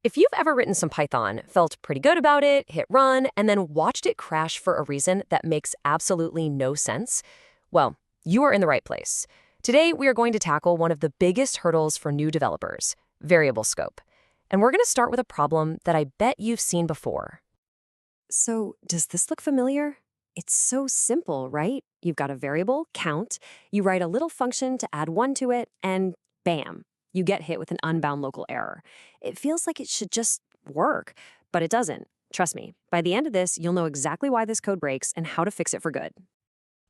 If you've ever written some Python, felt pretty good about it, hit run, and then watched it crash for a reason that makes absolutely no sense, well, you are in the right place. Today, we are going to tackle one of the biggest hurdles for new developers, variable scope. And we're going to start with a problem that I bet you've seen before. So, does this look familiar? It's so simple, right? You've got a variable, count, you write a little function to add 1 to it, and bam, you get hit with an unbound local error. It feels like it should just work, but it doesn't. Trust me, by the end of this, you'll know exactly why this code breaks and how to fix it for good.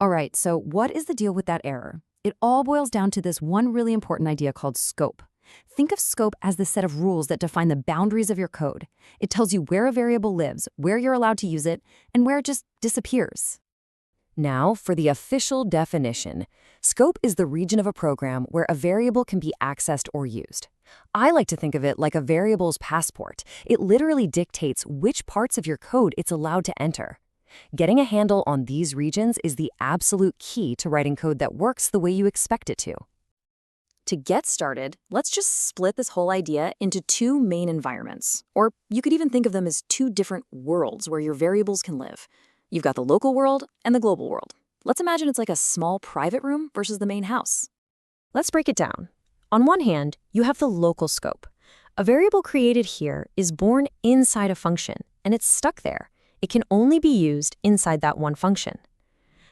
All right, so what is the deal with that error? It all boils down to this one really important idea called scope. Think of scope as the set of rules that define the boundaries of your code. It tells you where a variable lives, where you're allowed to use it, and where it just disappears. Now, for the official definition. Scope is the region of a program where a variable can be accessed or used. I like to think of it like a variable's passport. It literally dictates which parts of your code it's allowed to enter. Getting a handle on these regions is the absolute key to writing code that works the way you expect it to. To get started, let's just split this whole idea into two main environments. Or you could even think of them as two different worlds where your variables can live. You've got the local world and the global world. Let's imagine it's like a small private room versus the main house. Let's break it down. On one hand, you have the local scope. A variable created here is born inside a function, and it's stuck there. It can only be used inside that one function.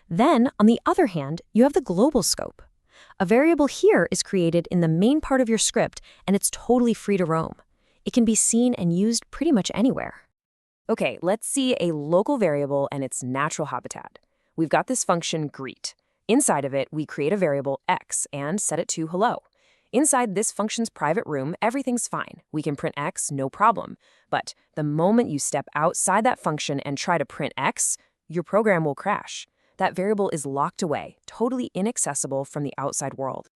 Then, on the other hand, you have the global scope. A variable here is created in the main part of your script, and it's totally free to roam. It can be seen and used pretty much anywhere. Okay, let's see a local variable and its natural habitat. We've got this function greet. Inside of it, we create a variable x and set it to hello. Inside this function's private room, everything's fine. We can print x, no problem. But the moment you step outside that function and try to print x, your program will crash. That variable is locked away, totally inaccessible from the outside world.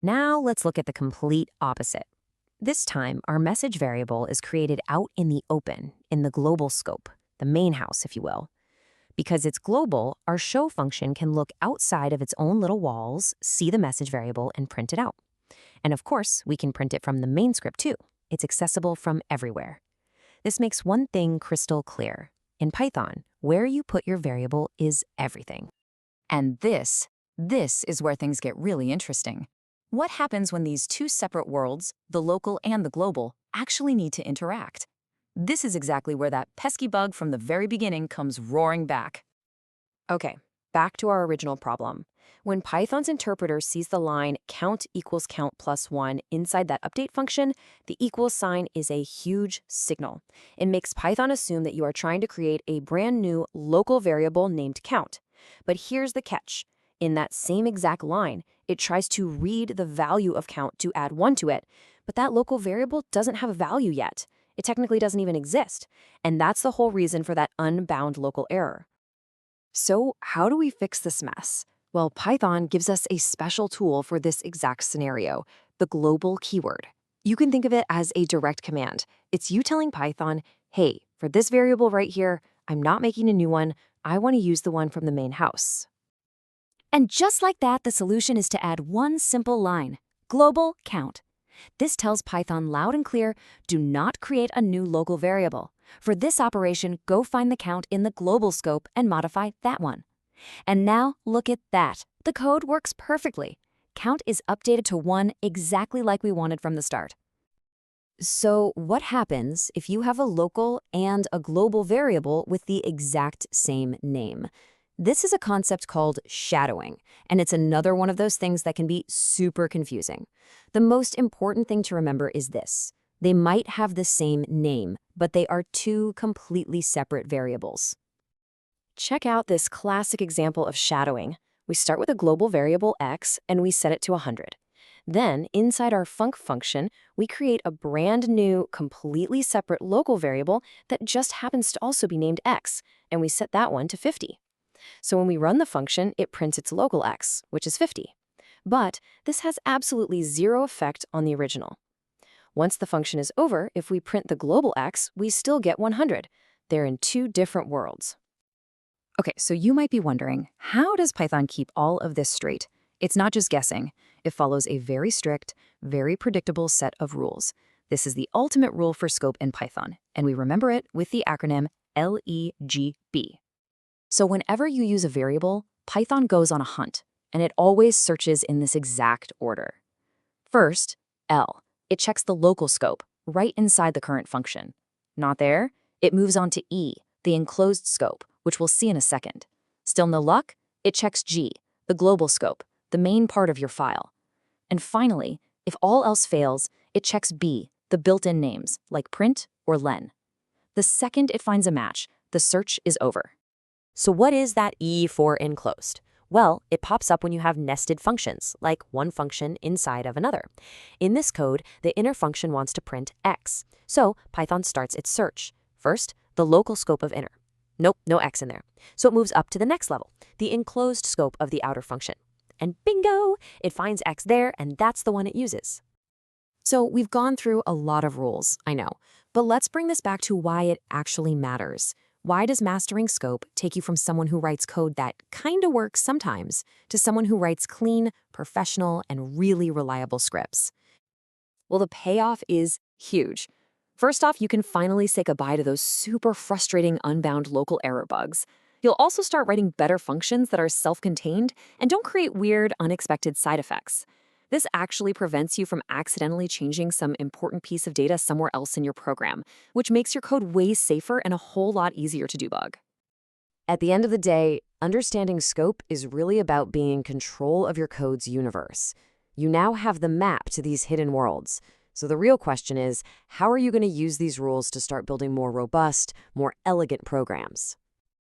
Now let's look at the complete opposite. This time, our message variable is created out in the open, in the global scope, the main house, if you will. Because it's global, our show function can look outside of its own little walls, see the message variable, and print it out. And of course, we can print it from the main script too. It's accessible from everywhere. This makes one thing crystal clear. In Python, where you put your variable is everything. And this is where things get really interesting. What happens when these two separate worlds, the local and the global, actually need to interact? This is exactly where that pesky bug from the very beginning comes roaring back. Okay, back to our original problem. When Python's interpreter sees the line count equals count plus 1 inside that update function, the equals sign is a huge signal. It makes Python assume that you are trying to create a brand new local variable named count. But here's the catch. In that same exact line, it tries to read the value of count to add 1 to it, but that local variable doesn't have a value yet. It technically doesn't even exist. And that's the whole reason for that unbound local error. So how do we fix this mess? Well, Python gives us a special tool for this exact scenario, the global keyword. You can think of it as a direct command. It's you telling Python, hey, for this variable right here, I'm not making a new one. I want to use the one from the main house. And just like that, the solution is to add one simple line, global count. This tells Python loud and clear, do not create a new local variable. For this operation, go find the count in the global scope and modify that one. And now, look at that. The code works perfectly. Count is updated to 1 exactly like we wanted from the start. So what happens if you have a local and a global variable with the exact same name? This is a concept called shadowing, and it's another one of those things that can be super confusing. The most important thing to remember is this. They might have the same name, but they are two completely separate variables. Check out this classic example of shadowing. We start with a global variable x, and we set it to 100. Then, inside our func function, we create a brand new, completely separate local variable that just happens to also be named x, and we set that one to 50. So when we run the function, it prints its local x, which is 50. But this has absolutely zero effect on the original. Once the function is over, if we print the global x, we still get 100. They're in two different worlds. Okay, so you might be wondering, how does Python keep all of this straight? It's not just guessing. It follows a very strict, very predictable set of rules. This is the ultimate rule for scope in Python, and we remember it with the acronym LEGB. So whenever you use a variable, Python goes on a hunt, and it always searches in this exact order. First, L. It checks the local scope, right inside the current function. Not there? It moves on to E, the enclosed scope, which we'll see in a second. Still no luck? It checks G, the global scope, the main part of your file. And finally, if all else fails, it checks B, the built-in names, like print or len. The second it finds a match, the search is over. So what is that E for enclosed? Well, it pops up when you have nested functions, like one function inside of another. In this code, the inner function wants to print X. So Python starts its search. First, the local scope of inner. Nope, no X in there. So it moves up to the next level, the enclosed scope of the outer function. And bingo, it finds X there, and that's the one it uses. So we've gone through a lot of rules, I know, but let's bring this back to why it actually matters. Why does mastering scope take you from someone who writes code that kinda works sometimes to someone who writes clean, professional, and really reliable scripts? Well, the payoff is huge. First off, you can finally say goodbye to those super frustrating unbound local error bugs. You'll also start writing better functions that are self-contained and don't create weird, unexpected side effects. This actually prevents you from accidentally changing some important piece of data somewhere else in your program, which makes your code way safer and a whole lot easier to debug. At the end of the day, understanding scope is really about being in control of your code's universe. You now have the map to these hidden worlds. So the real question is, how are you going to use these rules to start building more robust, more elegant programs?